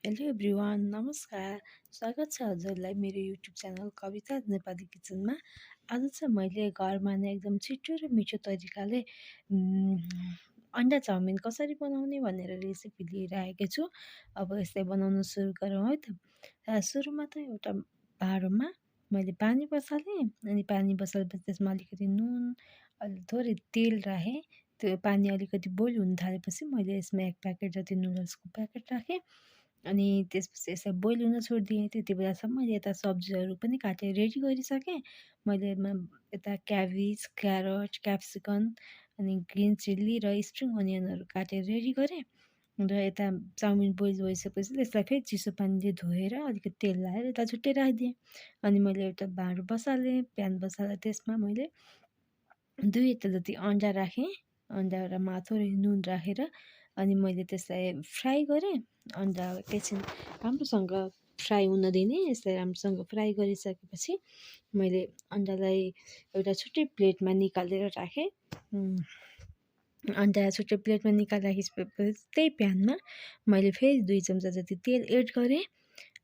Hello everyone, नमस्कार। स्वागत छ हजुरलाई मेरो युट्युब च्यानल कविता नेपाली किचनमा। आज चाहिँ मैले घरमा नै एकदम छिटो र मिठो तरिकाले अन्डा चाउमिन कसरी बनाउने भनेर रेसिपी लिएर आएको छु। अब यसलाई बनाउन सुरु गरौँ है त। सुरुमा त एउटा भाँडोमा मैले पानी बसालेँ, अनि पानी बसालेपछि त्यसमा अलिकति नुन, थोरै तेल राखेँ। त्यो पानी अलिकति बोइल हुन थालेपछि मैले यसमा 1 प्याकेट जति नुडल्सको प्याकेट राखेँ। अनि त्यसपछि यसलाई बोइल हुन छोडिदिएँ। त्यति बेलासम्म मैले यता सब्जीहरू पनि काटेर रेडी गरिसकेँ। मैले यता क्याबेज, क्यारट, क्याप्सिकम अनि ग्रिन चिल्ली र स्प्रिङ अनियनहरू काटेर रेडी गरेँ। र यता चाउमिन बोइल भइसकेपछि त्यसलाई फेरि चिसो पानीले धोएर अलिकति तेल लाएर यता छुट्टै राखिदिएँ। अनि मैले एउटा भाँडो बसालेँ, प्यान बसालेर त्यसमा मैले 2 जति अन्डा राखेँ। अन्डामा थोरै नुन राखेर अनि मैले त्यसलाई फ्राई गरेँ। अन्डा एकैछिन राम्रोसँग फ्राई हुन दिने। यसलाई राम्रोसँग फ्राई गरिसकेपछि मैले अन्डालाई एउटा छुट्टै प्लेटमा निकालेर राखेँ। अन्डा छुट्टै प्लेटमा निकालेर राखिसकेपछि त्यही प्यानमा मैले फेरि 2 चम्चा जति तेल एड गरेँ।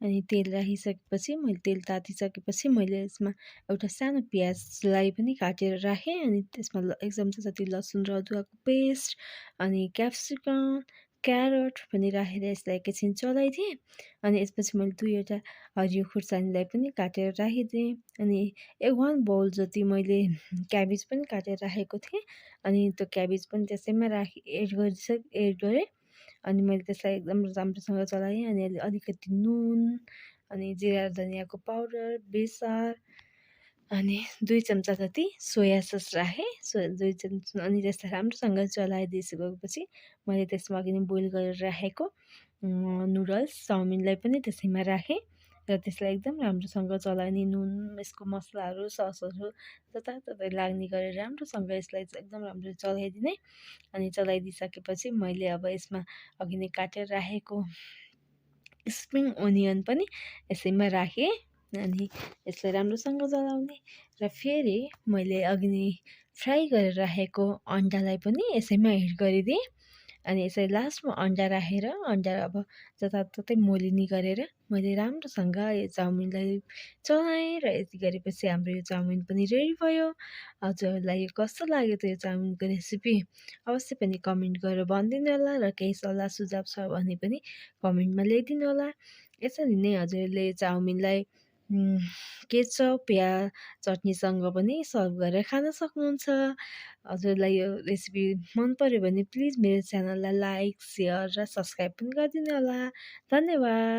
अनि तेल राखिसकेपछि मैले तेल तातिसकेपछि मैले यसमा एउटा सानो प्याजलाई पनि काटेर राखेँ। अनि त्यसमा 1 चम्चा जति लसुन र अदुवाको पेस्ट अनि क्याप्सिकम, क्यारट पनि राखेर यसलाई एकैछिन चलाइदिएँ। अनि यसपछि मैले 2वटा हरियो खुर्सानीलाई पनि काटेर राखिदिएँ। अनि 1 बाउल जति मैले क्याबेज पनि काटेर राखेको थिएँ। अनि त्यो क्याबेज पनि त्यसैमा एड गरेँ। अनि मैले त्यसलाई एकदम राम्रोसँग चलाएँ। अनि अलिकति नुन अनि जिरा धनियाँको पाउडर, बेसार अनि 2 चम्चा जति सोया सस राखेँ। 2 चम्चा अनि त्यसलाई राम्रोसँग चलाइदिइसकेपछि मैले त्यसमा अघि नै बोइल गरेर राखेको नुडल्स चाउमिनलाई पनि त्यसैमा राखेँ। र त्यसलाई एकदम राम्रोसँग चलाउने नुन, यसको मसलाहरू, ससहरू जताततै लाग्ने गरेर राम्रोसँग यसलाई एकदम राम्ररी चलाइदिने। अनि चलाइदिइसकेपछि मैले अब यसमा अघि नै काटेर राखेको स्प्रिङ अनियन पनि यसैमा राखेँ। अनि यसलाई राम्रोसँग चलाउने र फेरि मैले अघि नै फ्राई गरेर राखेको अन्डालाई पनि यसैमा एड गरिदिएँ। अनि यसरी लास्टमा अन्डा राखेर अन्डा अब जताततै मोलिनी गरेर मैले राम्रोसँग यो चाउमिनलाई चलाएँ। र यति गरेपछि हाम्रो यो चाउमिन पनि रेडी भयो। हजुरहरूलाई यो कस्तो लाग्यो त यो चाउमिनको रेसिपी? अवश्य पनि कमेन्ट गरेर भनिदिनु होला। र केही सल्लाह सुझाव छ भने पनि कमेन्टमा लेखिदिनु होला। यसरी नै हजुरले चाउमिनलाई केचप या चटनीसँग पनि सर्भ गरेर खान सक्नुहुन्छ। हजुरलाई यो रेसिपी मन पर्यो भने प्लिज मेरो च्यानललाई लाइक, सेयर र सब्सक्राइब पनि गरिदिनु होला। धन्यवाद।